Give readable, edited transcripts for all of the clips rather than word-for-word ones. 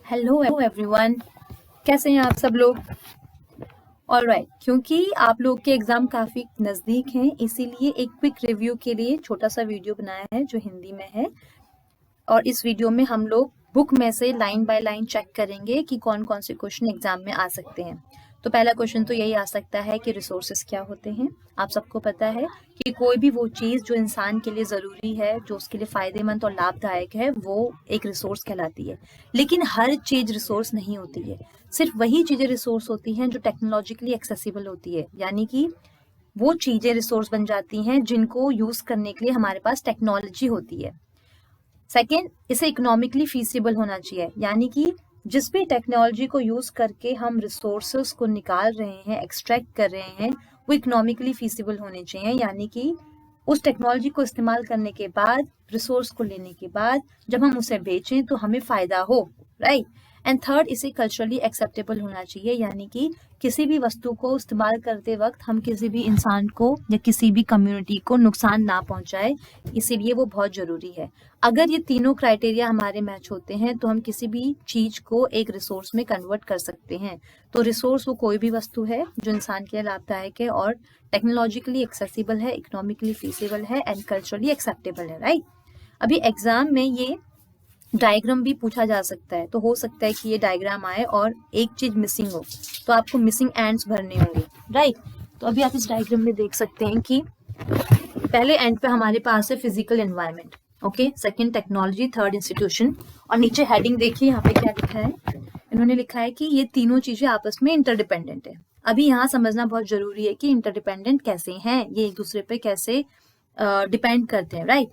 Hello everyone, कैसे हैं आप सब लोग? ऑलराइट, क्योंकि आप लोग के एग्जाम काफी नजदीक हैं, इसीलिए एक क्विक रिव्यू के लिए छोटा सा वीडियो बनाया है जो हिंदी में है। और इस वीडियो में हम लोग बुक में से लाइन बाय लाइन चेक करेंगे कि कौन कौन से क्वेश्चन एग्जाम में आ सकते हैं। तो पहला क्वेश्चन तो यही आ सकता है कि रिसोर्सेज क्या होते हैं। आप सबको पता है कि कोई भी वो चीज जो इंसान के लिए जरूरी है, जो उसके लिए फायदेमंद और लाभदायक है, वो एक रिसोर्स कहलाती है। लेकिन हर चीज रिसोर्स नहीं होती है। सिर्फ वही चीजें रिसोर्स होती हैं जो टेक्नोलॉजिकली एक्सेसिबल होती है, यानी कि वो चीजें रिसोर्स बन जाती हैं जिनको यूज करने के लिए हमारे पास टेक्नोलॉजी होती है। सेकेंड, इसे इकोनॉमिकली फीसिबल होना चाहिए, यानी कि जिस भी टेक्नोलॉजी को यूज करके हम रिसोर्सेस को निकाल रहे हैं, एक्सट्रैक्ट कर रहे हैं, वो इकोनॉमिकली फीसिबल होने चाहिए, यानी कि उस टेक्नोलॉजी को इस्तेमाल करने के बाद, रिसोर्स को लेने के बाद जब हम उसे बेचें तो हमें फायदा हो, राइट। एंड थर्ड, इसे कल्चरली एक्सेप्टेबल होना चाहिए, यानी कि किसी भी वस्तु को इस्तेमाल करते वक्त हम किसी भी इंसान को या किसी भी कम्युनिटी को नुकसान ना पहुंचाए, इसीलिए वो बहुत जरूरी है। अगर ये तीनों क्राइटेरिया हमारे मैच होते हैं तो हम किसी भी चीज को एक रिसोर्स में कन्वर्ट कर सकते हैं। तो रिसोर्स वो कोई भी वस्तु है जो इंसान के लिए लाभदायक है और टेक्नोलॉजिकली एक्सेसिबल है, इकोनॉमिकली फीसिबल है एंड कल्चरली एक्सेप्टेबल है, राइट। अभी एग्जाम में ये डायग्राम भी पूछा जा सकता है, तो हो सकता है कि ये डायग्राम आए और एक चीज मिसिंग हो, तो आपको मिसिंग एंड्स भरने होंगे, राइट। तो अभी आप इस डायग्राम में देख सकते हैं कि पहले एंड पे हमारे पास है physical environment, okay, second technology, third institution, और नीचे हेडिंग देखिए यहाँ पे क्या लिखा है। इन्होंने लिखा है कि ये तीनों चीजें आपस में इंटरडिपेंडेंट है। अभी यहाँ समझना बहुत जरूरी है कि इंटरडिपेंडेंट कैसे हैं, ये एक दूसरे पे कैसे डिपेंड करते हैं, राइट।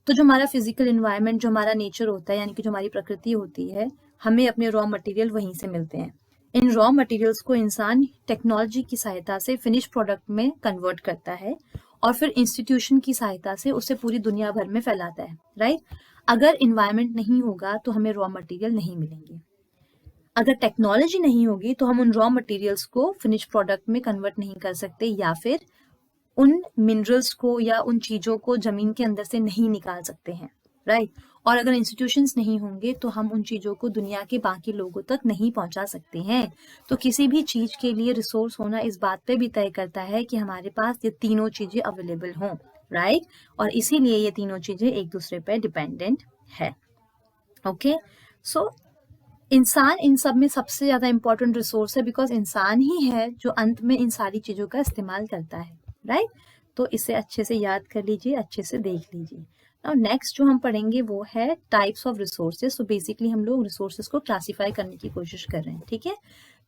तो जो हमारा फिजिकल एनवायरनमेंट, जो हमारा नेचर होता है, यानी कि जो हमारी प्रकृति होती है, हमें अपने रॉ मटेरियल वहीं से मिलते हैं। इन रॉ मटेरियल्स को इंसान टेक्नोलॉजी की सहायता से फिनिश प्रोडक्ट में कन्वर्ट करता है और फिर इंस्टीट्यूशन की सहायता से उसे पूरी दुनिया भर में फैलाता है, राइट। अगर इन्वायरमेंट नहीं होगा तो हमें रॉ मटेरियल नहीं मिलेंगे। अगर टेक्नोलॉजी नहीं होगी तो हम उन रॉ मटेरियल्स को फिनिश प्रोडक्ट में कन्वर्ट नहीं कर सकते, या फिर उन मिनरल्स को या उन चीजों को जमीन के अंदर से नहीं निकाल सकते हैं, राइट। और अगर इंस्टीट्यूशंस नहीं होंगे तो हम उन चीजों को दुनिया के बाकी लोगों तक नहीं पहुंचा सकते हैं। तो किसी भी चीज के लिए रिसोर्स होना इस बात पे भी तय करता है कि हमारे पास ये तीनों चीजें अवेलेबल हों, राइट। और इसीलिए ये तीनों चीजें एक दूसरे पे डिपेंडेंट है, ओके। सो इंसान इन सब में सबसे ज्यादा इंपॉर्टेंट रिसोर्स है, बिकॉज इंसान ही है जो अंत में इन सारी चीजों का इस्तेमाल करता है, राइट। तो इसे अच्छे से याद कर लीजिए, अच्छे से देख लीजिए। नाउ नेक्स्ट जो हम पढ़ेंगे वो है types of resources. So basically हम लोग रिसोर्सेज को क्लासिफाई करने की कोशिश कर रहे हैं, ठीक है।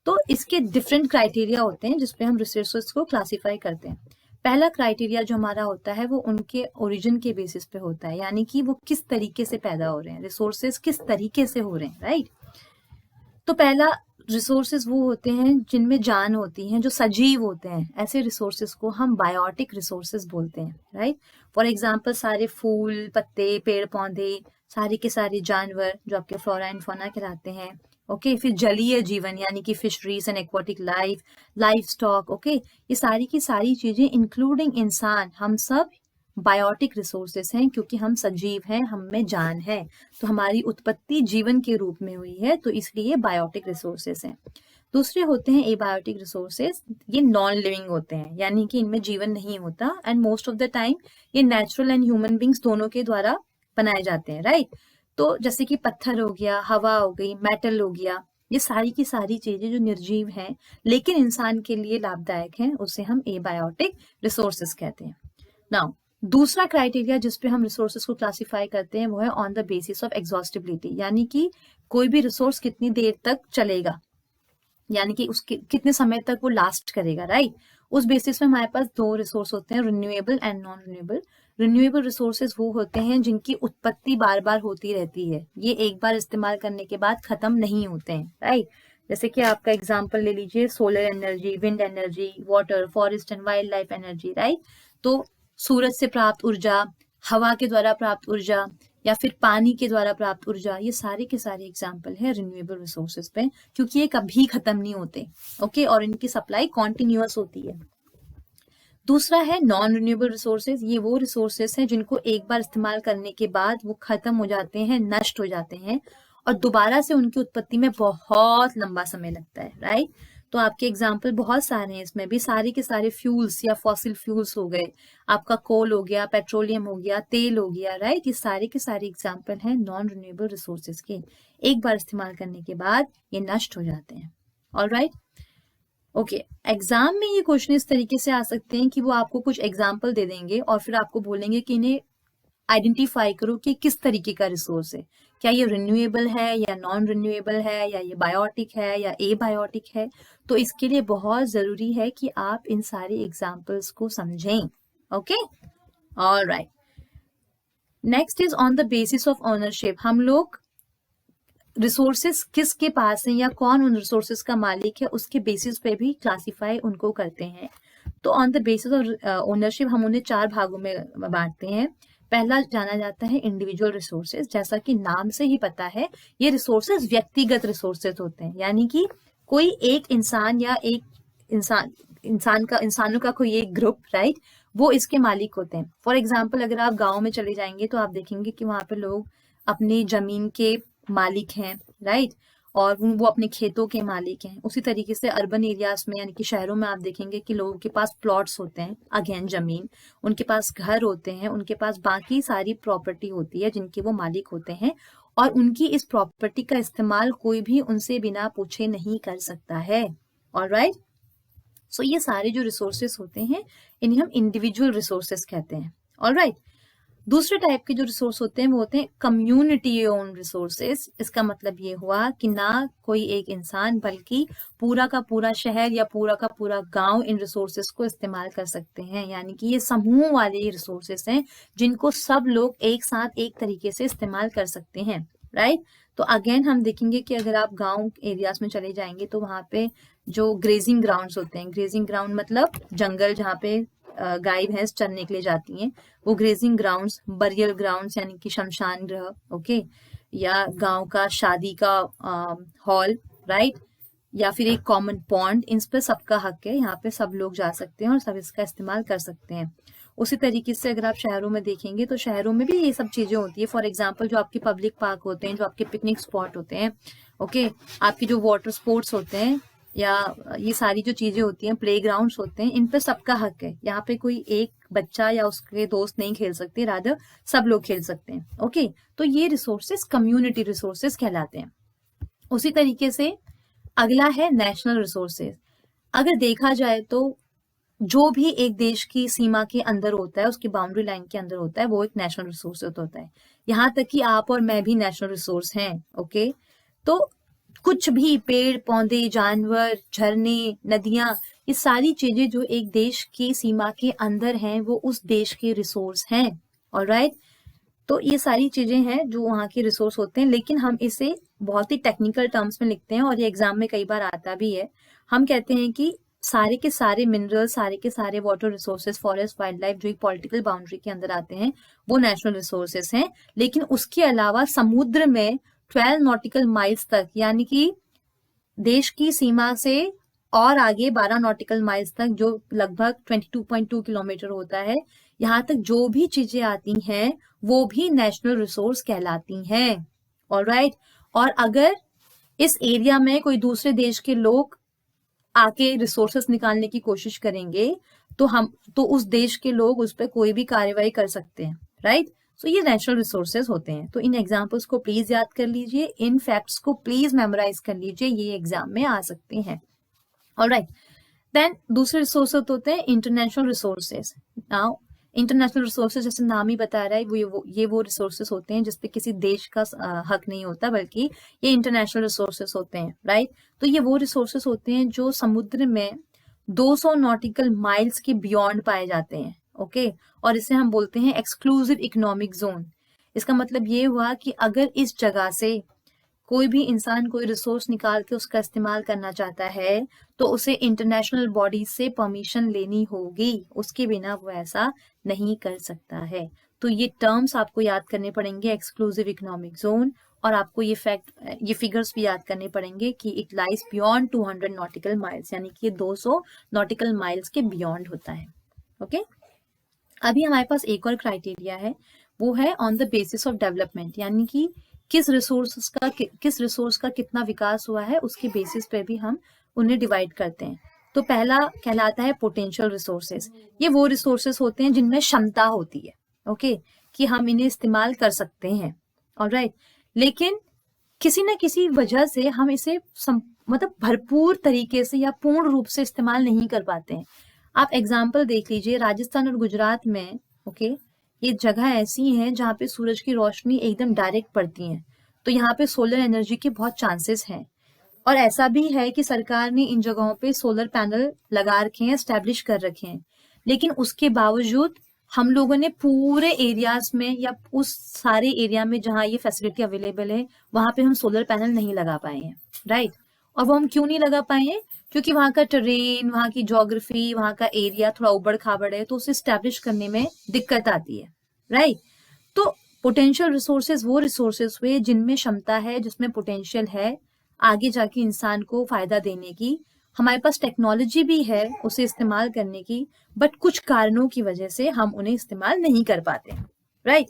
तो इसके डिफरेंट क्राइटेरिया होते हैं जिसपे हम रिसोर्सेज को क्लासिफाई करते हैं। पहला क्राइटेरिया जो हमारा होता है वो उनके ओरिजिन के बेसिस पे होता है, यानी कि वो किस तरीके से पैदा हो रहे हैं, रिसोर्सेज किस तरीके से हो रहे हैं, राइट। तो पहला, रिसोर्सेज वो होते हैं जिनमें जान होती है, जो सजीव होते हैं, ऐसे रिसोर्सेज को हम बायोटिक रिसोर्सेज बोलते हैं, राइट। फॉर एग्जांपल सारे फूल, पत्ते, पेड़ पौधे, सारे के सारे जानवर जो आपके फ्लोरा एंड फौना कहलाते हैं, ओके। फिर जलीय जीवन यानी कि fisheries and aquatic life, life stock, okay. ये सारी की सारी चीजें इंक्लूडिंग इंसान, हम सब बायोटिक रिसोर्सेस हैं, क्योंकि हम सजीव हैं, हम में जान है, तो हमारी उत्पत्ति जीवन के रूप में हुई है, तो इसलिए बायोटिक रिसोर्सेस हैं। दूसरे होते हैं एबायोटिक रिसोर्सेस। ये नॉन लिविंग होते हैं, यानी कि इनमें जीवन नहीं होता, and most of the time ये नेचुरल एंड ह्यूमन बींग्स दोनों के द्वारा बनाए जाते हैं, राइट। तो जैसे कि पत्थर हो गया, हवा हो गई, मेटल हो गया, ये सारी की सारी चीजें जो निर्जीव हैं लेकिन इंसान के लिए लाभदायक हैं, उसे हम एबायोटिक रिसोर्सेस कहते हैं। नाउ दूसरा क्राइटेरिया जिसपे हम रिसोर्सेज को क्लासिफाई करते हैं वो है on the basis of exhaustibility, यानी कि कोई भी रिसोर्स कितनी देर तक चलेगा, यानी कि उसके कितने समय तक वो लास्ट करेगा, राइट। उस बेसिस पे हमारे पास दो रिसोर्स होते हैं, renewable and non renewable. Renewable resources वो होते हैं जिनकी उत्पत्ति बार बार होती रहती है, ये एक बार इस्तेमाल करने के बाद खत्म नहीं होते हैं, राइट। जैसे कि आपका एग्जाम्पल ले लीजिए, solar energy, wind energy, water, forest and wild life energy, right. तो सूरज से प्राप्त ऊर्जा, हवा के द्वारा प्राप्त ऊर्जा, या फिर पानी के द्वारा प्राप्त ऊर्जा, ये सारे के सारे एग्जाम्पल है रिन्यूएबल रिसोर्सेज पे, क्योंकि ये कभी खत्म नहीं होते, ओके। और इनकी सप्लाई कॉन्टिन्यूअस होती है। दूसरा है नॉन रिन्यूएबल रिसोर्सेज। ये वो रिसोर्सेज हैं जिनको एक बार इस्तेमाल करने के बाद वो खत्म हो जाते हैं, नष्ट हो जाते हैं, और दोबारा से उनकी उत्पत्ति में बहुत लंबा समय लगता है, राइट। तो आपके एग्जाम्पल बहुत सारे हैं, इसमें भी सारे के सारे फ्यूल्स या फॉसिल फ्यूल्स हो गए, आपका कोल हो गया, पेट्रोलियम हो गया, तेल हो गया, राइट। ये सारे के सारे एग्जाम्पल हैं नॉन रिन्यूएबल रिसोर्सेज के। एक बार इस्तेमाल करने के बाद ये नष्ट हो जाते हैं। Alright, okay. एग्जाम में ये क्वेश्चन इस तरीके से आ सकते हैं कि वो आपको कुछ एग्जाम्पल दे देंगे और फिर आपको बोलेंगे कि इन्हें आइडेंटिफाई करो कि किस तरीके का रिसोर्स है, क्या ये रिन्यूएबल है या नॉन रिन्यूएबल है, या ये बायोटिक है या एबायोटिक है। तो इसके लिए बहुत जरूरी है कि आप इन सारे एग्जाम्पल्स को समझें। Okay, alright. Next is on the basis of ownership. हम लोग रिसोर्सेस किसके पास है या कौन उन रिसोर्सेस का मालिक है उसके बेसिस पे भी क्लासिफाई उनको करते हैं। तो on the basis of ownership हम उन्हें 4 भागों में बांटते हैं। पहला जाना जाता है इंडिविजुअल रिसोर्सेज। जैसा कि नाम से ही पता है, ये रिसोर्सेज व्यक्तिगत रिसोर्सेज होते हैं, यानी कि कोई एक इंसान या एक इंसानों का कोई एक ग्रुप, राइट, वो इसके मालिक होते हैं। फॉर एग्जाम्पल, अगर आप गाँव में चले जाएंगे तो आप देखेंगे कि वहां पे लोग अपनी जमीन के मालिक हैं, राइट, और वो अपने खेतों के मालिक हैं। उसी तरीके से अर्बन एरियाज में यानी कि शहरों में आप देखेंगे कि लोगों के पास प्लॉट्स होते हैं, अगेन जमीन, उनके पास घर होते हैं, उनके पास बाकी सारी प्रॉपर्टी होती है जिनके वो मालिक होते हैं, और उनकी इस प्रॉपर्टी का इस्तेमाल कोई भी उनसे बिना पूछे नहीं कर सकता है। ऑलराइट, सो ये सारे जो रिसोर्सेस होते हैं इन्हें हम इंडिविजुअल रिसोर्सेस कहते हैं। ऑलराइट, दूसरे टाइप के जो रिसोर्स होते हैं वो होते हैं कम्युनिटी ओन रिसोर्सेस। इसका मतलब ये हुआ कि ना कोई एक इंसान बल्कि पूरा का पूरा शहर या पूरा का पूरा गांव इन रिसोर्सेस को इस्तेमाल कर सकते हैं, यानी कि ये समूह वाले रिसोर्सेस हैं जिनको सब लोग एक साथ एक तरीके से इस्तेमाल कर सकते हैं, राइट। तो अगेन हम देखेंगे कि अगर आप गांव एरियाज में चले जाएंगे तो वहां पे जो ग्रेजिंग ग्राउंड्स होते हैं, ग्रेजिंग ग्राउंड मतलब जंगल जहाँ पे गाय भैंस चरने के लिए जाती हैं, वो ग्रेजिंग ग्राउंड्स, बरियल ग्राउंड्स यानी कि शमशान गृह, ओके, या गांव का शादी का हॉल, राइट, या फिर एक कॉमन पॉन्ड, इन पर सबका हक है, यहाँ पे सब लोग जा सकते हैं और सब इसका इस्तेमाल कर सकते हैं। उसी तरीके से अगर आप शहरों में देखेंगे तो शहरों में भी ये सब चीजें होती है। फॉर एग्जाम्पल, जो आपके पब्लिक पार्क होते हैं, जो आपके पिकनिक स्पॉट होते हैं, ओके, आपके जो वाटर स्पोर्ट्स होते हैं, या ये सारी जो चीजें होती हैं, प्लेग्राउंड्स होते हैं, इन पे सबका हक है। यहाँ पे कोई एक बच्चा या उसके दोस्त नहीं खेल सकते, रादर सब लोग खेल सकते हैं। ओके, तो ये रिसोर्सेस कम्युनिटी रिसोर्सेस कहलाते हैं। उसी तरीके से अगला है नेशनल रिसोर्सेज। अगर देखा जाए तो जो भी एक देश की सीमा के अंदर होता है, उसकी बाउंड्री लाइन के अंदर होता है, वो एक नेशनल रिसोर्स होता है। यहाँ तक कि आप और मैं भी नेशनल रिसोर्स हैं। ओके, तो कुछ भी पेड़ पौधे, जानवर, झरने, नदियां, ये सारी चीजें जो एक देश की सीमा के अंदर हैं वो उस देश के रिसोर्स हैं। ऑलराइट, तो ये सारी चीजें हैं जो वहाँ के रिसोर्स होते हैं, लेकिन हम इसे बहुत ही टेक्निकल टर्म्स में लिखते हैं और ये एग्जाम में कई बार आता भी है। हम कहते हैं कि सारे के सारे मिनरल, सारे के सारे water resources, forest, wild life जो एक पॉलिटिकल बाउंड्री के अंदर आते हैं वो नेशनल रिसोर्सेज हैं। लेकिन उसके अलावा समुद्र में 12 नॉटिकल माइल्स तक, यानी कि देश की सीमा से और आगे 12 नॉटिकल माइल्स तक, जो लगभग 22.2 किलोमीटर होता है, यहाँ तक जो भी चीजें आती हैं वो भी नेशनल रिसोर्स कहलाती हैं। ऑलराइट, और अगर इस एरिया में कोई दूसरे देश के लोग आके रिसोर्सेस निकालने की कोशिश करेंगे तो उस देश के लोग उस पर कोई भी कार्रवाई कर सकते हैं, राइट। सो ये नेशनल रिसोर्सेज होते हैं। तो इन एग्जाम्पल्स को प्लीज याद कर लीजिए, इन फैक्ट्स को प्लीज मेमोराइज कर लीजिए, ये एग्जाम में आ सकते हैं। ऑलराइट, देन दूसरे रिसोर्सेज होते हैं international resources. Now international resources, जैसे नाम ही बता रहा है, ये वो रिसोर्सेज होते हैं जिसपे किसी देश का हक नहीं होता, बल्कि ये इंटरनेशनल रिसोर्सेज होते हैं, राइट। तो ये वो रिसोर्सेज होते हैं जो समुद्र में 200 नॉटिकल माइल्स के बियॉन्ड पाए जाते हैं। ओके, और इसे हम बोलते हैं एक्सक्लूसिव इकोनॉमिक जोन। इसका मतलब ये हुआ कि अगर इस जगह से कोई भी इंसान कोई रिसोर्स निकाल के उसका इस्तेमाल करना चाहता है तो उसे इंटरनेशनल बॉडी से परमिशन लेनी होगी, उसके बिना वो ऐसा नहीं कर सकता है। तो ये टर्म्स आपको याद करने पड़ेंगे, एक्सक्लूसिव इकोनॉमिक जोन, और आपको ये फिगर्स भी याद करने पड़ेंगे कि it lies beyond 200 nautical miles, यानी कि 200 नॉटिकल माइल्स के बियॉन्ड होता है। ओके, अभी हमारे पास एक और क्राइटेरिया है, वो है on the basis of development, यानी कि किस रिसोर्स का कितना विकास हुआ है उसके बेसिस पे भी हम उन्हें डिवाइड करते हैं। तो पहला कहलाता है पोटेंशियल रिसोर्सेस। ये वो रिसोर्सेस होते हैं जिनमें क्षमता होती है, ओके, कि हम इन्हें इस्तेमाल कर सकते हैं, ऑलराइट। लेकिन किसी न किसी वजह से हम इसे मतलब भरपूर तरीके से या पूर्ण रूप से इस्तेमाल नहीं कर पाते हैं। आप एग्जाम्पल देख लीजिए, राजस्थान और गुजरात में, ओके, ये जगह ऐसी हैं जहाँ पे सूरज की रोशनी एकदम डायरेक्ट पड़ती है, तो यहाँ पे सोलर एनर्जी के बहुत चांसेस हैं। और ऐसा भी है कि सरकार ने इन जगहों पे सोलर पैनल लगा रखे हैं, एस्टेब्लिश कर रखे हैं, लेकिन उसके बावजूद हम लोगों ने पूरे एरियाज में या उस सारे एरिया में जहाँ ये फैसिलिटी अवेलेबल है वहां पे हम सोलर पैनल नहीं लगा पाए हैं, राइट। और वो हम क्यों नहीं लगा पाए हैं? क्योंकि वहां का टेरेन, वहां की ज्योग्राफी, वहां का एरिया थोड़ा उबड़ खाबड़ है, तो उसे स्टैब्लिश करने में दिक्कत आती है, राइट। तो पोटेंशियल रिसोर्सेज वो रिसोर्सेज हुए जिनमें क्षमता है, जिसमें पोटेंशियल है आगे जाके इंसान को फायदा देने की। हमारे पास टेक्नोलॉजी भी है उसे इस्तेमाल करने की, बट कुछ कारणों की वजह से हम उन्हें इस्तेमाल नहीं कर पाते, राइट।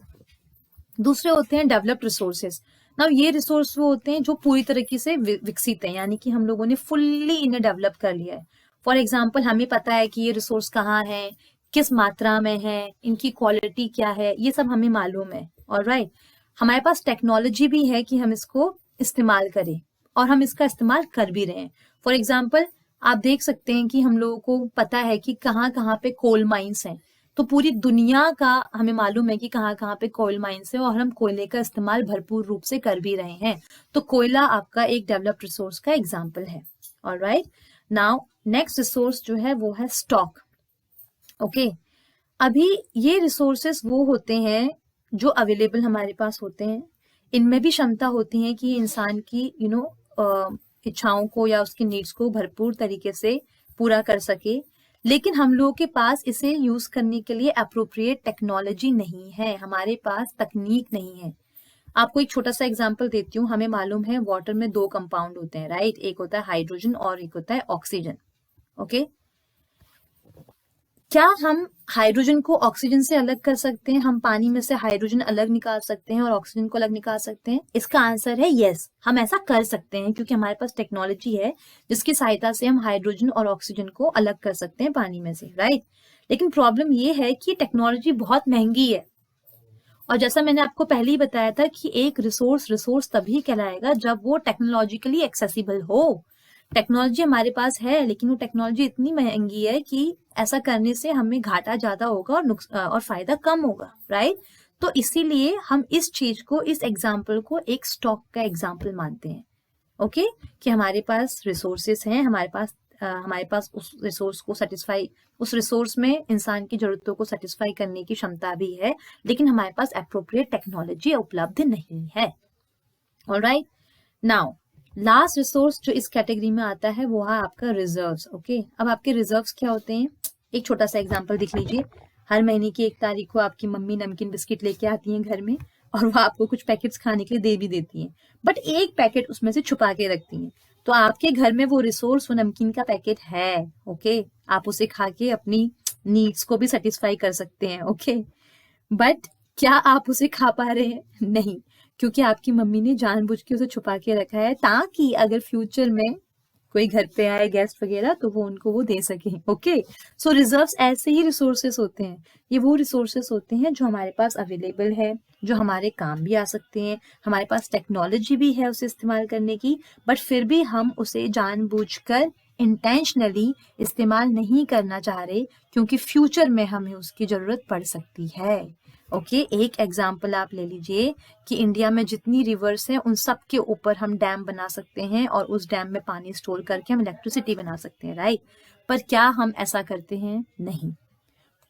दूसरे होते हैं डेवलप्ड रिसोर्सेज। नाउ ये रिसोर्स वो होते हैं जो पूरी तरीके से विकसित है, यानी कि हम लोगों ने फुल्ली इन्हें डेवलप कर लिया है। फॉर एग्जाम्पल, हमें पता है कि ये रिसोर्स कहाँ है, किस मात्रा में है, इनकी क्वालिटी क्या है, ये सब हमें मालूम है, ऑलराइट। हमारे पास टेक्नोलॉजी भी है कि हम इसको इस्तेमाल करें, और हम इसका इस्तेमाल कर भी रहे हैं। फॉर एग्जाम्पल, आप देख सकते हैं कि हम लोगों को पता है कि कहाँ कहाँ पे कोल माइंस हैं, तो पूरी दुनिया का हमें मालूम है कि कहाँ कहाँ पे कोयल माइंस है, और हम कोयले का इस्तेमाल भरपूर रूप से कर भी रहे हैं। तो कोयला आपका एक डेवलप्ड रिसोर्स का एग्जाम्पल है, ऑलराइट। नाउ नेक्स्ट रिसोर्स जो है वो है स्टॉक, ओके। अभी ये रिसोर्सेस वो होते हैं जो अवेलेबल हमारे पास होते हैं, इनमें भी क्षमता होती है कि इंसान की इच्छाओं को या उसकी नीड्स को भरपूर तरीके से पूरा कर सके, लेकिन हम लोगों के पास इसे यूज करने के लिए अप्रोप्रिएट टेक्नोलॉजी नहीं है, हमारे पास तकनीक नहीं है। आपको एक छोटा सा एग्जांपल देती हूँ। हमें मालूम है वाटर में दो कंपाउंड होते हैं, राइट। एक होता है हाइड्रोजन और एक होता है ऑक्सीजन, ओके। क्या हम हाइड्रोजन को ऑक्सीजन से अलग कर सकते हैं? हम पानी में से हाइड्रोजन अलग निकाल सकते हैं और ऑक्सीजन को अलग निकाल सकते हैं? इसका आंसर है यस, हम ऐसा कर सकते हैं, क्योंकि हमारे पास टेक्नोलॉजी है जिसकी सहायता से हम हाइड्रोजन और ऑक्सीजन को अलग कर सकते हैं पानी में से, राइट। लेकिन प्रॉब्लम ये है कि टेक्नोलॉजी बहुत महंगी है, और जैसा मैंने आपको पहले ही बताया था कि एक रिसोर्स तभी कहलाएगा जब वो टेक्नोलॉजिकली एक्सेसिबल हो। टेक्नोलॉजी हमारे पास है, लेकिन वो टेक्नोलॉजी इतनी महंगी है कि ऐसा करने से हमें घाटा ज्यादा होगा और फायदा कम होगा, राइट। तो इसीलिए हम इस चीज को, इस एग्जाम्पल को एक स्टॉक का एग्जाम्पल मानते हैं, ओके, कि हमारे पास रिसोर्सेस हैं, हमारे पास उस रिसोर्स को सेटिस्फाई, उस रिसोर्स में इंसान की जरूरतों को सेटिस्फाई करने की क्षमता भी है, लेकिन हमारे पास एप्रोप्रिएट टेक्नोलॉजी उपलब्ध नहीं है, ऑलराइट। नाउ लास्ट रिसोर्स जो इस कैटेगरी में आता है वो है आपका रिजर्व्स, ओके। अब आपके रिजर्व्स क्या होते हैं? एक छोटा सा एग्जांपल देख लीजिए। हर महीने की 1 तारीख को आपकी मम्मी नमकीन बिस्किट लेके आती हैं घर में, और वो आपको कुछ पैकेट्स खाने के लिए दे भी देती हैं, बट एक पैकेट उसमें से छुपा के रखती हैं। तो आपके घर में वो रिसोर्स, वो नमकीन का पैकेट है, ओके। आप उसे खा के अपनी नीड्स को भी सेटिस्फाई कर सकते हैं, ओके। बट क्या आप उसे खा पा रहे हैं? नहीं, क्योंकि आपकी मम्मी ने जानबूझ के उसे छुपा के रखा है, ताकि अगर फ्यूचर में कोई घर पे आए गेस्ट वगैरह तो वो उनको वो दे सके, ओके। सो रिजर्व्स ऐसे ही रिसोर्सेस होते हैं। ये वो रिसोर्सेस होते हैं जो हमारे पास अवेलेबल है, जो हमारे काम भी आ सकते हैं, हमारे पास टेक्नोलॉजी भी है उसे इस्तेमाल करने की, बट फिर भी हम उसे जानबूझकर इंटेंशनली इस्तेमाल नहीं करना चाह रहे, क्योंकि फ्यूचर में हमें उसकी जरूरत पड़ सकती है, ओके। एक एग्जाम्पल आप ले लीजिए कि इंडिया में जितनी रिवर्स हैं उन सब के ऊपर हम डैम बना सकते हैं, और उस डैम में पानी स्टोर करके हम इलेक्ट्रिसिटी बना सकते हैं, राइट। पर क्या हम ऐसा करते हैं? नहीं।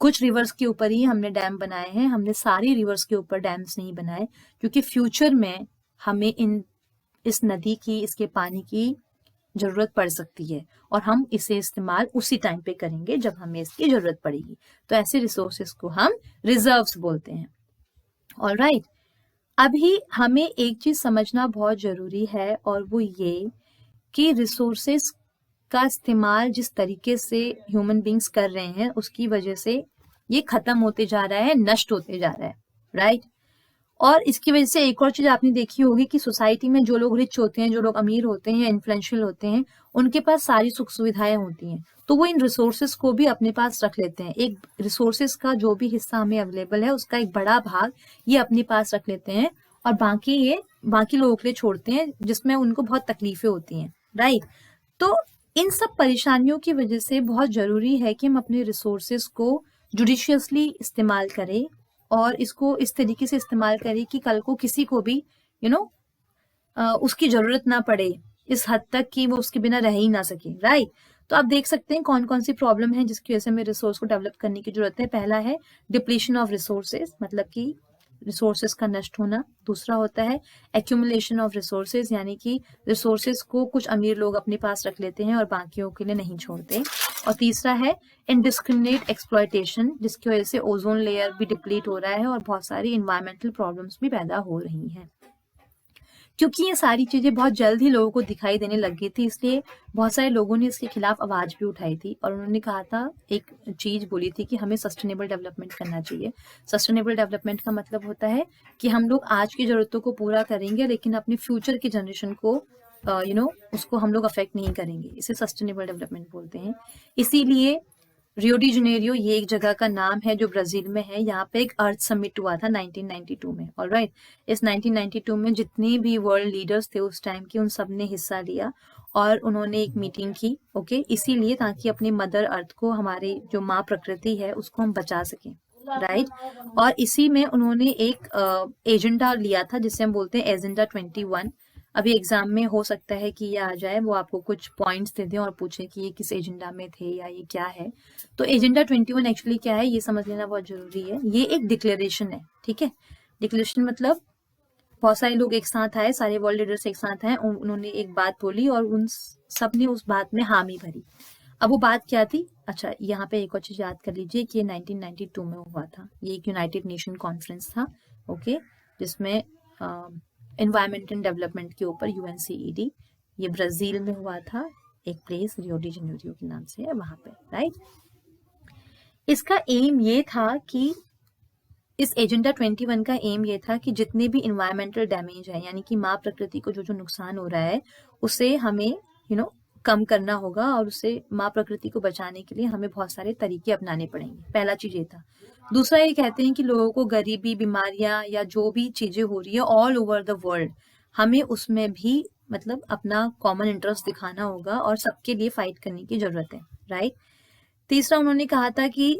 कुछ रिवर्स के ऊपर ही हमने डैम बनाए हैं, हमने सारी रिवर्स के ऊपर डैम्स नहीं बनाए, क्योंकि फ्यूचर में हमें इस नदी की, इसके पानी की जरूरत पड़ सकती है, और हम इसे इस्तेमाल उसी टाइम पे करेंगे जब हमें इसकी जरूरत पड़ेगी। तो ऐसे रिसोर्सेस को हम रिजर्व्स बोलते हैं, ऑलराइट। अभी हमें एक चीज समझना बहुत जरूरी है, और वो ये कि रिसोर्सेस का इस्तेमाल जिस तरीके से ह्यूमन बींग्स कर रहे हैं उसकी वजह से ये खत्म होते जा रहा है, नष्ट होते जा रहा है, राइट। और इसकी वजह से एक और चीज आपने देखी होगी कि सोसाइटी में जो लोग रिच होते हैं, जो लोग अमीर होते हैं या इन्फ्लुएंशियल होते हैं, उनके पास सारी सुख सुविधाएं होती हैं, तो वो इन रिसोर्सेज को भी अपने पास रख लेते हैं। एक रिसोर्सेज का जो भी हिस्सा हमें अवेलेबल है उसका एक बड़ा भाग ये अपने पास रख लेते हैं और बाकी लोगों के लिए छोड़ते हैं जिसमें उनको बहुत तकलीफें होती हैं, राइट। तो इन सब परेशानियों की वजह से बहुत जरूरी है कि हम अपने रिसोर्सेज को जुडिशियसली इस्तेमाल करें और इसको इस तरीके से इस्तेमाल करें कि कल को किसी को भी उसकी जरूरत ना पड़े इस हद तक कि वो उसके बिना रह ही ना सके, राइट। तो आप देख सकते हैं कौन कौन सी प्रॉब्लम है जिसकी वजह से हमें रिसोर्स को डेवलप करने की जरूरत है। पहला है डिप्लीशन ऑफ रिसोर्सेज, मतलब कि रिसोर्सेज का नष्ट होना। दूसरा होता है एक्यूमुलेशन ऑफ रिसोर्सेज, यानी कि रिसोर्सेज को कुछ अमीर लोग अपने पास रख लेते हैं और बाकियों के लिए नहीं छोड़ते। और तीसरा है इनडिस्क्रिमिनेट एक्सप्लॉयटेशन, जिसकी वजह से ओजोन लेयर भी डिप्लीट हो रहा है और बहुत सारी इन्वायरमेंटल प्रॉब्लम्स भी पैदा हो रही हैं। क्योंकि ये सारी चीजें बहुत जल्द ही लोगों को दिखाई देने लग गई थी, इसलिए बहुत सारे लोगों ने इसके खिलाफ आवाज भी उठाई थी और उन्होंने कहा था, एक चीज बोली थी कि हमें सस्टेनेबल डेवलपमेंट करना चाहिए। सस्टेनेबल डेवलपमेंट का मतलब होता है कि हम लोग आज की जरूरतों को पूरा करेंगे लेकिन अपने फ्यूचर की जनरेशन को उसको हम लोग अफेक्ट नहीं करेंगे। इसे सस्टेनेबल डेवलपमेंट बोलते हैं। इसीलिए रियो डी जनेरियो ये एक जगह का नाम है जो ब्राजील में है। यहाँ पे एक अर्थ समिट हुआ था 1992 में, ऑलराइट। इस 1992 में जितने भी वर्ल्ड लीडर्स थे उस टाइम के, उन सब ने हिस्सा लिया और उन्होंने एक मीटिंग की, ओके, इसीलिए ताकि अपनी मदर अर्थ को, हमारे जो माँ प्रकृति है, उसको हम बचा सकें, राइट। और इसी में उन्होंने एक एजेंडा लिया था जिसे हम बोलते हैं एजेंडा 21। अभी एग्जाम में हो सकता है कि ये आ जाए, वो आपको कुछ पॉइंट्स दे दें और पूछे कि ये किस एजेंडा में थे या ये क्या है। तो एजेंडा 21 एक्चुअली क्या है ये समझ लेना बहुत जरूरी है। ये एक डिक्लेरेशन है, ठीक है। डिक्लेरेशन मतलब बहुत सारे लोग एक साथ आए, सारे वर्ल्ड लीडर्स एक साथ आए, उन्होंने एक बात बोली और उन सब ने उस बात में हामी भरी। अब वो बात क्या थी? अच्छा, यहाँ पे एक और चीज याद कर लीजिए कि ये 1992 में हुआ था। ये एक यूनाइटेड नेशन कॉन्फ्रेंस था, ओके, जिसमें एनवायरमेंट एंड डेवलपमेंट के ऊपर UNCED, ये ब्राजील में हुआ था। एक प्लेस रियो डी जनेरियो के नाम से है वहां पे, राइट। इसका एम ये था कि इस एजेंडा 21 का एम ये था कि जितने भी इन्वायरमेंटल डैमेज है, यानी कि माँ प्रकृति को जो जो नुकसान हो रहा है, उसे हमें कम करना होगा और उसे माँ प्रकृति को बचाने के लिए हमें बहुत सारे तरीके अपनाने पड़ेंगे। पहला चीज ये था। दूसरा ये कहते हैं कि लोगों को गरीबी, बीमारियां या जो भी चीजें हो रही है ऑल ओवर द वर्ल्ड, हमें उसमें भी मतलब अपना कॉमन इंटरेस्ट दिखाना होगा और सबके लिए फाइट करने की जरूरत है, राइट। तीसरा उन्होंने कहा था कि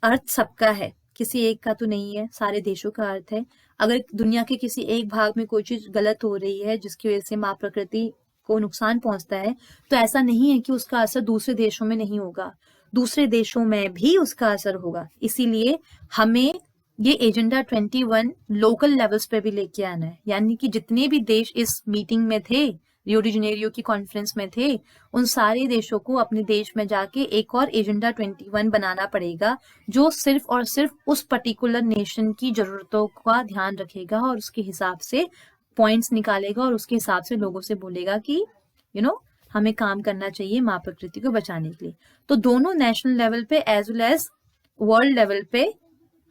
अर्थ सबका है, किसी एक का तो नहीं है, सारे देशों का अर्थ है। अगर दुनिया के किसी एक भाग में कोई चीज गलत हो रही है जिसकी वजह से माँ प्रकृति को नुकसान पहुंचता है, तो ऐसा नहीं है कि उसका असर दूसरे देशों में नहीं होगा, दूसरे देशों में भी उसका असर होगा। इसीलिए हमें ये एजेंडा 21 लोकल लेवल्स पे भी लेके आना है, यानी कि जितने भी देश इस मीटिंग में थे, रियो डी जनेरियो की कॉन्फ्रेंस में थे, उन सारे देशों को अपने देश में जाके एक और एजेंडा 21 बनाना पड़ेगा जो सिर्फ और सिर्फ उस पर्टिकुलर नेशन की जरूरतों का ध्यान रखेगा और उसके हिसाब से पॉइंट्स निकालेगा और उसके हिसाब से लोगों से बोलेगा कि हमें काम करना चाहिए माँ प्रकृति को बचाने के लिए। तो दोनों नेशनल लेवल पे as well as world level पे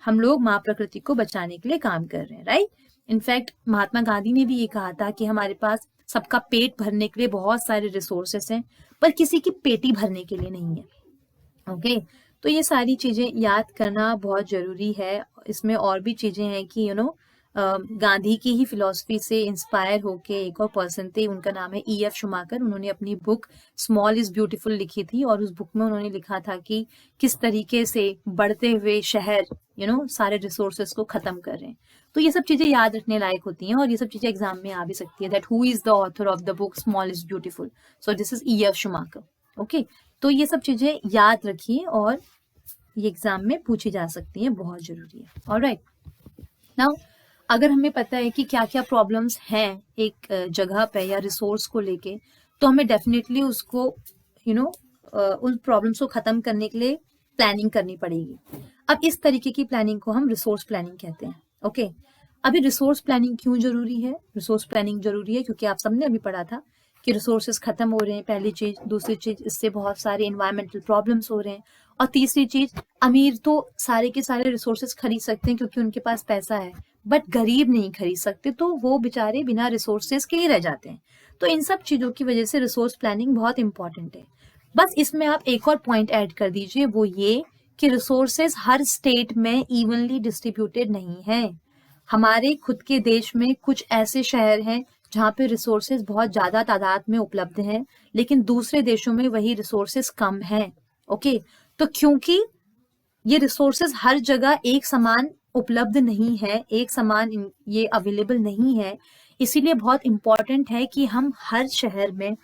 हम लोग माँ प्रकृति को बचाने के लिए काम कर रहे हैं, राइट। इनफैक्ट महात्मा गांधी ने भी ये कहा था कि हमारे पास सबका पेट भरने के लिए बहुत सारे रिसोर्सेस हैं, पर किसी की पेटी भरने के लिए नहीं है, ओके। तो ये सारी चीजें याद करना बहुत जरूरी है। इसमें और भी चीजें हैं कि गांधी की ही फिलॉसफी से इंस्पायर होके एक और पर्सन थे, उनका नाम है E.F. शुमाकर। उन्होंने अपनी बुक स्मॉल इज ब्यूटीफुल लिखी थी और उस बुक में उन्होंने लिखा था कि किस तरीके से बढ़ते हुए शहर सारे रिसोर्सेस को खत्म कर रहे हैं। तो ये सब चीजें याद रखने लायक होती हैं और ये सब चीजें एग्जाम में आ भी सकती है। That who is the author of the book small is beautiful, so this is E.F. Schumacher, okay. तो ये सब चीजें याद रखिए और ये एग्जाम में पूछी जा सकती है, बहुत जरूरी है। ऑलराइट, नाउ अगर हमें पता है कि क्या क्या प्रॉब्लम्स हैं एक जगह पे या रिसोर्स को लेके, तो हमें डेफिनेटली उसको उन प्रॉब्लम्स को खत्म करने के लिए प्लानिंग करनी पड़ेगी। अब इस तरीके की प्लानिंग को हम रिसोर्स प्लानिंग कहते हैं, ओके। अभी रिसोर्स प्लानिंग क्यों जरूरी है? रिसोर्स प्लानिंग जरूरी है क्योंकि आप सबने अभी पढ़ा था कि रिसोर्सेज खत्म हो रहे हैं, पहली चीज। दूसरी चीज, इससे बहुत सारे इन्वायरमेंटल प्रॉब्लम्स हो रहे हैं। और तीसरी चीज, अमीर तो सारे के सारे रिसोर्सेज खरीद सकते हैं क्योंकि उनके पास पैसा है, बट गरीब नहीं खरीद सकते, तो वो बेचारे बिना रिसोर्सेज के ही रह जाते हैं। तो इन सब चीजों की वजह से रिसोर्स प्लानिंग बहुत इंपॉर्टेंट है। बस इसमें आप एक और पॉइंट ऐड कर दीजिए, वो ये कि रिसोर्सेज हर स्टेट में इवनली डिस्ट्रीब्यूटेड नहीं है। हमारे खुद के देश में कुछ ऐसे शहर हैं जहाँ पे रिसोर्सेज बहुत ज्यादा तादाद में उपलब्ध हैं, लेकिन दूसरे देशों में वही रिसोर्सेज कम हैं। ओके, तो क्योंकि ये रिसोर्सेज हर जगह एक समान उपलब्ध नहीं है, एक समान ये अवेलेबल नहीं है, इसीलिए बहुत इंपॉर्टेंट है कि हम हर शहर में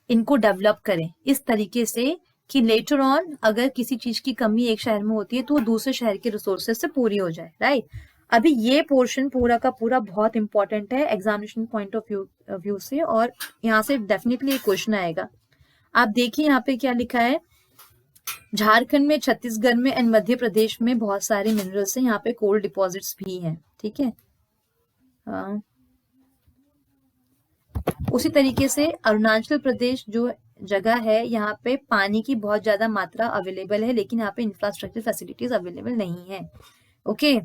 इनको डेवलप करें इस तरीके से कि लेटर ऑन अगर किसी चीज की कमी एक शहर में होती है तो वो दूसरे शहर के रिसोर्सेज से पूरी हो जाए, राइट। अभी ये पोर्शन पूरा का पूरा बहुत इंपॉर्टेंट है एग्जामिनेशन पॉइंट ऑफ व्यू से, और यहाँ से डेफिनेटली एक क्वेश्चन आएगा। आप देखिए यहाँ पे क्या लिखा है, झारखंड में, छत्तीसगढ़ में एंड मध्य प्रदेश में बहुत सारे मिनरल्स हैं, यहाँ पे कोल डिपॉजिट्स भी हैं, ठीक है। उसी तरीके से अरुणाचल प्रदेश जो जगह है, यहाँ पे पानी की बहुत ज्यादा मात्रा अवेलेबल है, लेकिन यहाँ पे इंफ्रास्ट्रक्चर फैसिलिटीज अवेलेबल नहीं है। ओके,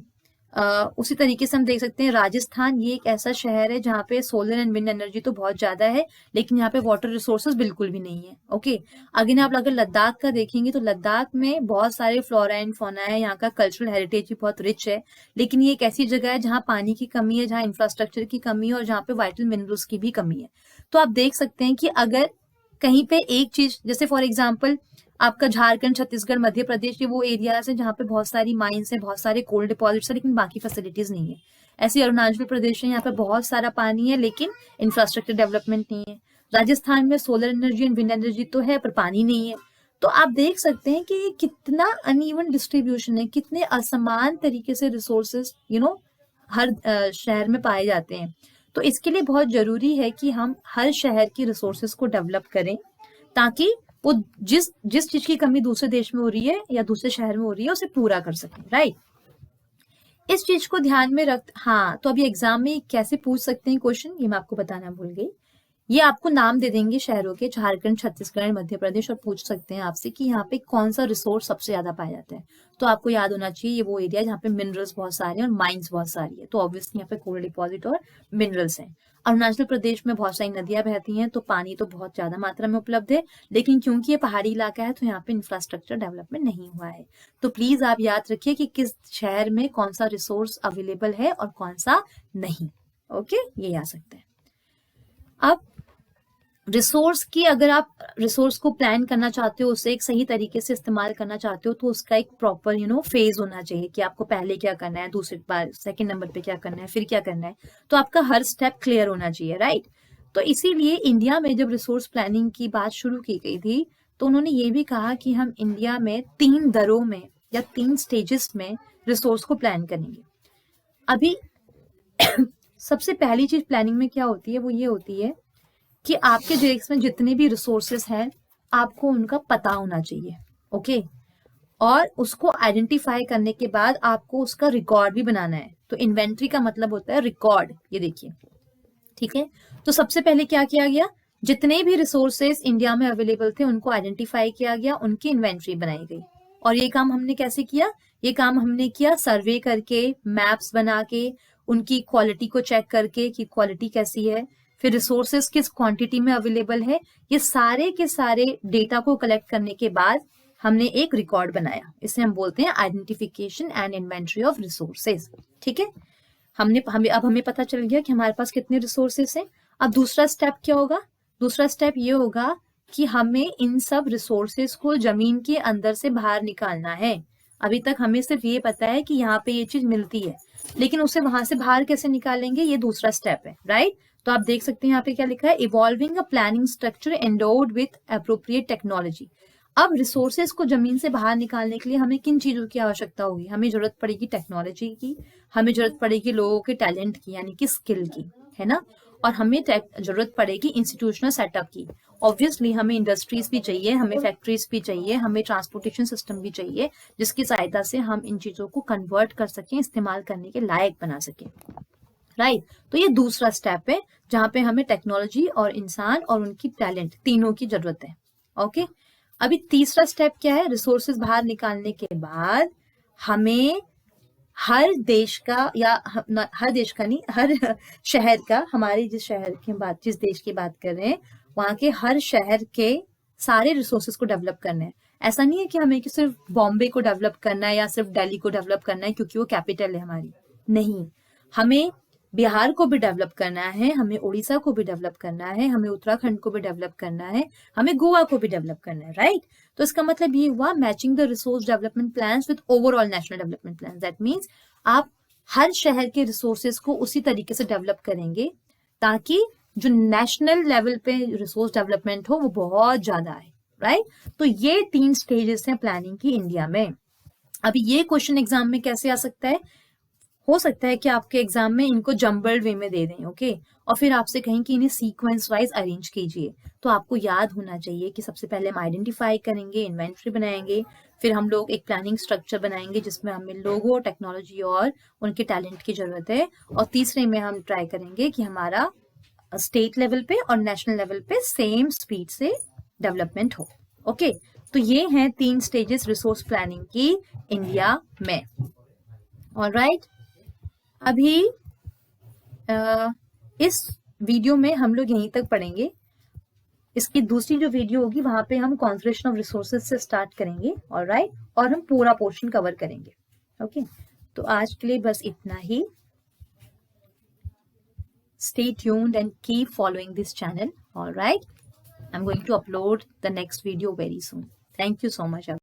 उसी तरीके से हम देख सकते हैं राजस्थान, ये एक ऐसा शहर है जहाँ पे सोलर एंड विंड एनर्जी तो बहुत ज्यादा है, लेकिन यहाँ पे वाटर रिसोर्सेज बिल्कुल भी नहीं है। ओके, अगेन आप अगर लद्दाख का देखेंगे तो लद्दाख में बहुत सारे फ्लोरा एंड फौना है, यहाँ का कल्चरल हेरिटेज भी बहुत रिच है, लेकिन ये एक ऐसी जगह है जहाँ पानी की कमी है, जहाँ इंफ्रास्ट्रक्चर की कमी है, और जहाँ पे वाइटल मिनरल्स की भी कमी है। तो आप देख सकते हैं कि अगर कहीं पे एक चीज, जैसे फॉर एग्जाम्पल आपका झारखंड, छत्तीसगढ़, मध्य प्रदेश, ये वो एरियाज है जहाँ पे बहुत सारी माइंस है, बहुत सारे कोल डिपॉजिट्स है, लेकिन बाकी फैसिलिटीज नहीं है। ऐसे अरुणाचल प्रदेश है, यहाँ पे बहुत सारा पानी है लेकिन इंफ्रास्ट्रक्चर डेवलपमेंट नहीं है। राजस्थान में solar energy and wind energy तो है पर पानी नहीं है। तो आप देख सकते हैं कि ये कितना अनइवन डिस्ट्रीब्यूशन है, कितने असमान तरीके से रिसोर्सेज हर शहर में पाए जाते हैं। तो इसके लिए बहुत जरूरी है कि हम हर शहर की रिसोर्सेज को डेवलप करें, ताकि वो जिस चीज की कमी दूसरे देश में हो रही है या दूसरे शहर में हो रही है उसे पूरा कर सकें, राइट। इस चीज को ध्यान में रख, हाँ, तो अभी एग्जाम में कैसे पूछ सकते हैं क्वेश्चन, ये मैं आपको बताना भूल गई। ये आपको नाम दे देंगे शहरों के, झारखंड, छत्तीसगढ़, मध्य प्रदेश, और पूछ सकते हैं आपसे कि यहाँ पे कौन सा रिसोर्स सबसे ज्यादा पाया जाता है। तो आपको याद होना चाहिए ये वो एरिया जहाँ पे मिनरल्स बहुत सारे हैं और माइंस बहुत सारी है, तो ऑब्वियसली यहाँ पे कोल डिपॉजिट और मिनरल्स हैं। अरुणाचल प्रदेश में बहुत सारी नदियां बहती हैं, तो पानी तो बहुत ज्यादा मात्रा में उपलब्ध है, लेकिन क्योंकि ये पहाड़ी इलाका है तो यहाँ पे इंफ्रास्ट्रक्चर डेवलपमेंट नहीं हुआ है। तो प्लीज आप याद रखिए कि किस शहर में कौन सा रिसोर्स अवेलेबल है और कौन सा नहीं। ओके, ये आ सकता है। अब रिसोर्स की, अगर आप रिसोर्स को प्लान करना चाहते हो, उसे एक सही तरीके से इस्तेमाल करना चाहते हो, तो उसका एक प्रॉपर फेज होना चाहिए कि आपको पहले क्या करना है, दूसरे बार सेकंड नंबर पे क्या करना है, फिर क्या करना है। तो आपका हर स्टेप क्लियर होना चाहिए, राइट। तो इसीलिए इंडिया में जब रिसोर्स प्लानिंग की बात शुरू की गई थी तो उन्होंने ये भी कहा कि हम इंडिया में 3 दरों में या 3 स्टेजेस में रिसोर्स को प्लान करेंगे। अभी सबसे पहली चीज प्लानिंग में क्या होती है, वो ये होती है कि आपके डेस्क में जितने भी रिसोर्सेस हैं आपको उनका पता होना चाहिए। ओके, और उसको आइडेंटिफाई करने के बाद आपको उसका रिकॉर्ड भी बनाना है। तो इन्वेंट्री का मतलब होता है रिकॉर्ड, ये देखिए, ठीक है। तो सबसे पहले क्या किया गया, जितने भी रिसोर्सेस इंडिया में अवेलेबल थे उनको आइडेंटिफाई किया गया, उनकी इन्वेंट्री बनाई गई। और ये काम हमने कैसे किया, ये काम हमने किया सर्वे करके, मैप्स बना के, उनकी क्वालिटी को चेक करके कि क्वालिटी कैसी है, फिर रिसोर्सेस किस क्वांटिटी में अवेलेबल है, ये सारे के सारे डेटा को कलेक्ट करने के बाद हमने एक रिकॉर्ड बनाया। इसे हम बोलते हैं identification and inventory of resources, ठीक है। अब हमें पता चल गया कि हमारे पास कितने रिसोर्सेस हैं। अब दूसरा स्टेप क्या होगा, दूसरा स्टेप ये होगा कि हमें इन सब रिसोर्सेस को जमीन के अंदर से बाहर निकालना है। अभी तक हमें सिर्फ ये पता है कि यहाँ पे ये चीज मिलती है, लेकिन उसे वहां से बाहर कैसे निकालेंगे, ये दूसरा स्टेप है, राइट। तो आप देख सकते हैं यहाँ पे क्या लिखा है, evolving a planning structure endowed with appropriate technology. अब रिसोर्सेज को जमीन से बाहर निकालने के लिए हमें किन चीजों की आवश्यकता होगी, हमें जरूरत पड़ेगी टेक्नोलॉजी की, हमें जरूरत पड़ेगी लोगों के टैलेंट की यानी कि स्किल की, है ना, और हमें जरूरत पड़ेगी इंस्टीट्यूशनल सेटअप की। ऑब्वियसली हमें इंडस्ट्रीज भी चाहिए, हमें फैक्ट्रीज भी चाहिए, हमें ट्रांसपोर्टेशन सिस्टम भी चाहिए, जिसकी सहायता से हम इन चीजों को कन्वर्ट कर सकें, इस्तेमाल करने के लायक बना सकें, राइट। तो ये दूसरा स्टेप है जहां पे हमें टेक्नोलॉजी और इंसान और उनकी टैलेंट तीनों की जरूरत है। ओके, अभी तीसरा स्टेप क्या है, रिसोर्सेज बाहर निकालने के बाद हमें हर देश का या हर देश का नहीं, हर शहर का, हमारे जिस शहर की बात, जिस देश की बात कर रहे हैं, वहां के हर शहर के सारे रिसोर्सेज को डेवलप करना है। ऐसा नहीं है कि हमें कि सिर्फ बॉम्बे को डेवलप करना है या सिर्फ दिल्ली को डेवलप करना है क्योंकि वो कैपिटल है हमारी। नहीं, हमें बिहार को भी डेवलप करना है, हमें उड़ीसा को भी डेवलप करना है, हमें उत्तराखंड को भी डेवलप करना है, हमें गोवा को भी डेवलप करना है, राइट? तो इसका मतलब ये हुआ matching the resource development plans with overall national development plan. That means आप हर शहर के रिसोर्सेज को उसी तरीके से डेवलप करेंगे ताकि जो नेशनल लेवल पे रिसोर्स डेवलपमेंट हो वो बहुत ज्यादा है, राइट? तो ये 3 स्टेजेस हैं प्लानिंग की इंडिया में। अभी ये क्वेश्चन एग्जाम में कैसे आ सकता है? हो सकता है कि आपके एग्जाम में इनको जम्बल्ड वे में दे दें, ओके, और फिर आपसे कहें कि इन्हें सीक्वेंस वाइज अरेंज कीजिए। तो आपको याद होना चाहिए कि सबसे पहले हम आइडेंटिफाई करेंगे, इन्वेंटरी बनाएंगे, फिर हम लोग एक प्लानिंग स्ट्रक्चर बनाएंगे जिसमें हमें लोगों, टेक्नोलॉजी और उनके टैलेंट की जरूरत है, और तीसरे में हम ट्राई करेंगे कि हमारा स्टेट लेवल पे और नेशनल लेवल पे सेम स्पीड से डेवलपमेंट हो। ओके, तो ये हैं 3 स्टेजेस रिसोर्स प्लानिंग की इंडिया में। ऑलराइट, अभी इस वीडियो में हम लोग यहीं तक पढ़ेंगे। इसकी दूसरी जो वीडियो होगी वहां पे हम कॉन्जर्वेशन ऑफ रिसोर्सेज से स्टार्ट करेंगे, ऑलराइट, और हम पूरा पोर्शन कवर करेंगे। ओके, तो आज के लिए बस इतना ही। Stay tuned and keep following this channel. All right, I'm going to upload the next video very soon. Thank you so much.